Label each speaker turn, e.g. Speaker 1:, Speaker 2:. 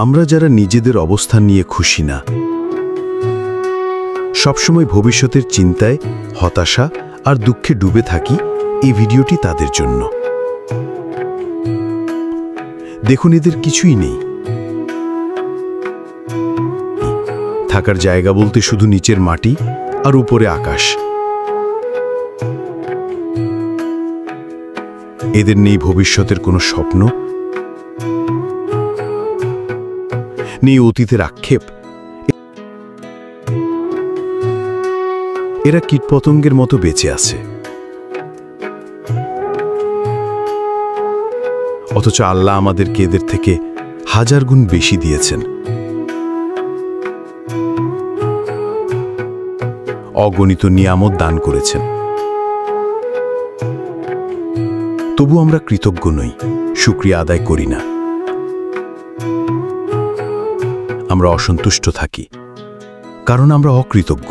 Speaker 1: আমরা যারা নিজেদের অবস্থান নিয়ে খুশি না, সবসময় ভবিষ্যতের চিন্তায়, হতাশা আর দুঃখে ডুবে থাকি, এই ভিডিওটি তাদের জন্য। দেখুন, এদের কিছুই নেই। থাকার জায়গা বলতে শুধু নিচের মাটি আর উপরে আকাশ। এদের নেই ভবিষ্যতের কোনো স্বপ্ন, নেই অতীতের আক্ষেপ। এরা কীটপতঙ্গের মতো বেঁচে আছে, অথচ আল্লাহ আমাদেরকে এদের থেকে হাজার গুণ বেশি দিয়েছেন। অগণিত নিয়ামত দান করেছেন, তবু আমরা কৃতজ্ঞ নই, শুকরিয়া আদায় করি না। আমরা অসন্তুষ্ট থাকি, কারণ আমরা অকৃতজ্ঞ।